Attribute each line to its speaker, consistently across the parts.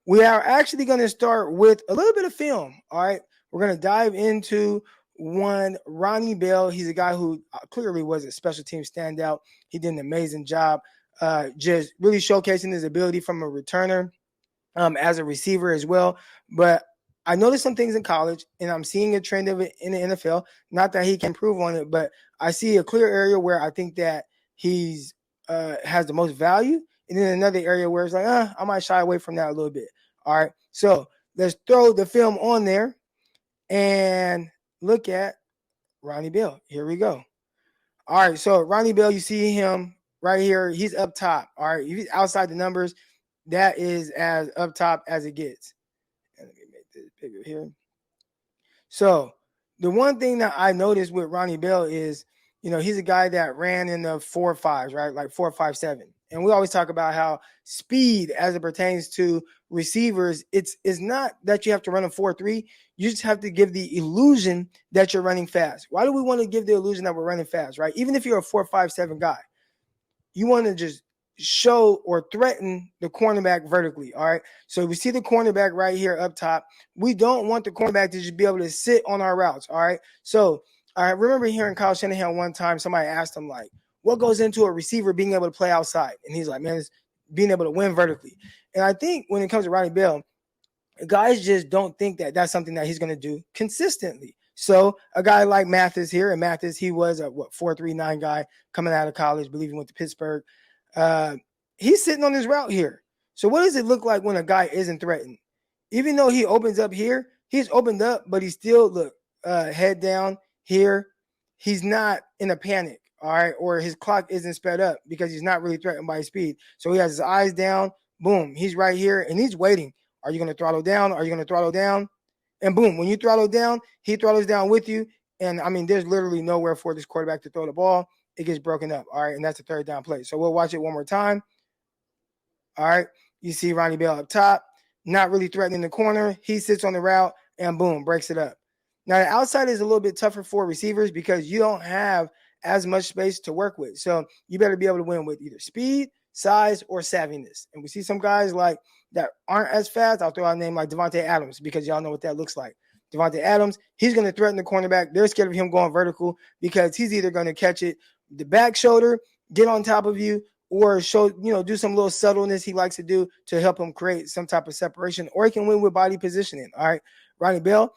Speaker 1: We are actually going to start with a little bit of film. All right. We're going to dive into one Ronnie Bell. He's a guy who clearly was a special team standout. He did an amazing job just really showcasing his ability from a returner as a receiver as well. But I noticed some things in college, and I'm seeing a trend of it in the NFL. Not that he can improve on it, but I see a clear area where I think that he's has the most value, and then another area where it's like, I might shy away from that a little bit. All right, so let's throw the film on there and look at Ronnie Bell. Here we go. All right, so Ronnie Bell, you see him right here. He's up top. All right, if he's outside the numbers, that is as up top as it gets. And let me make this bigger here. So the one thing that I noticed with Ronnie Bell is, he's a guy that ran in the 4.5s, right? Like 4.57. And we always talk about how speed as it pertains to receivers, it's not that you have to run a 4.3. You just have to give the illusion that you're running fast. Why do we want to give the illusion that we're running fast, right? Even if you're a 4.57 guy, you want to just show or threaten the cornerback vertically, all right? So we see the cornerback right here up top. We don't want the cornerback to just be able to sit on our routes, all right? So I remember hearing Kyle Shanahan one time, somebody asked him, like, what goes into a receiver being able to play outside? And he's like, man, it's being able to win vertically. And I think when it comes to Ronnie Bell, guys just don't think that that's something that he's going to do consistently. So a guy like Mathis here, and Mathis, he was a 4.39 guy coming out of college, believe he went to Pittsburgh. He's sitting on his route here. So what does it look like when a guy isn't threatened? Even though he opens up here, he's opened up, but he's still head down here. He's not in a panic, all right, or his clock isn't sped up because he's not really threatened by his speed. So he has his eyes down. Boom, he's right here, and he's waiting. Are you going to throttle down? Are you going to throttle down? And boom, when you throttle down, he throttles down with you. And, I mean, there's literally nowhere for this quarterback to throw the ball. It gets broken up, all right, and that's the third down play. So we'll watch it one more time. All right, you see Ronnie Bell up top, not really threatening the corner. He sits on the route, and boom, breaks it up. Now, the outside is a little bit tougher for receivers because you don't have as much space to work with. So you better be able to win with either speed, size, or savviness. And we see some guys like that aren't as fast. I'll throw out a name like Devontae Adams because y'all know what that looks like. Devontae Adams, he's going to threaten the cornerback. They're scared of him going vertical because he's either going to catch it the back shoulder, get on top of you, or do some little subtleness he likes to do to help him create some type of separation, or he can win with body positioning. All right, Ronnie Bell,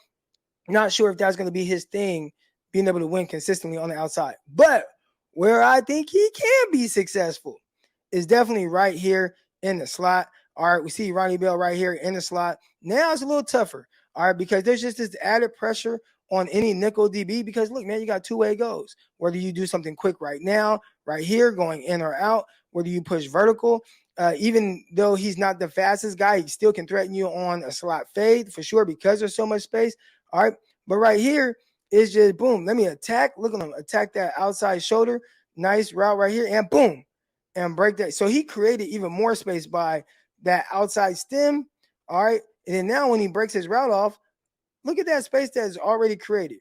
Speaker 1: not sure if that's going to be his thing, being able to win consistently on the outside. But where I think he can be successful is definitely right here in the slot. All right, we see Ronnie Bell right here in the slot. Now it's a little tougher, all right, because there's just this added pressure on any nickel DB because, look, man, you got two-way goes. Whether you do something quick right now, right here, going in or out, whether you push vertical, even though he's not the fastest guy, he still can threaten you on a slot fade for sure because there's so much space, all right? But right here is just, boom, let me attack. Look at him, attack that outside shoulder. Nice route right here, and boom, and break that. So he created even more space by that outside stem, all right? And then now when he breaks his route off, look at that space that's already created.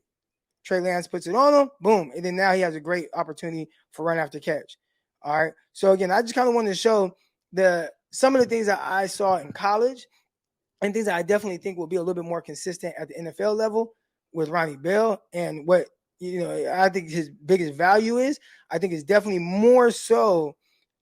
Speaker 1: Trey Lance puts it on him, boom, and then now he has a great opportunity for run after catch. All right. So again, I just kind of wanted to show some of the things that I saw in college and things that I definitely think will be a little bit more consistent at the NFL level with Ronnie Bell, and what I think his biggest value is. I think it's definitely more so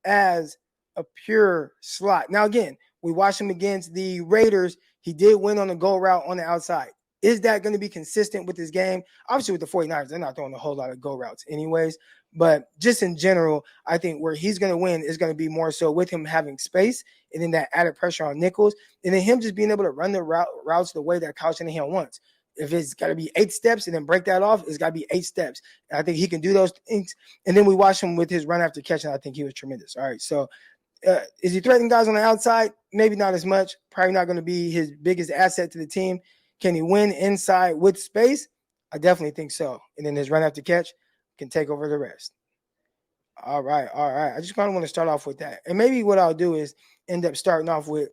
Speaker 1: as a pure slot. Now again, we watched him against the Raiders. He did win on the go route on the outside. Is that going to be consistent with his game? Obviously, with the 49ers, they're not throwing a whole lot of go routes anyways. But just in general, I think where he's going to win is going to be more so with him having space and then that added pressure on nickels, and then him just being able to run the routes the way that Kyle Shanahan wants. If it's got to be 8 steps and then break that off, it's got to be 8 steps. And I think he can do those things. And then we watched him with his run after catch, and I think he was tremendous. All right, so is he threatening guys on the outside? Maybe not as much. Probably not going to be his biggest asset to the team. Can he win inside with space? I definitely think so. And then his run after catch can take over the rest. All right. I just kind of want to start off with that. And maybe what I'll do is end up starting off with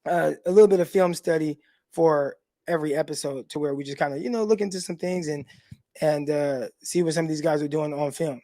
Speaker 1: a little bit of film study for every episode, to where we just kind of, look into some things and see what some of these guys are doing on film.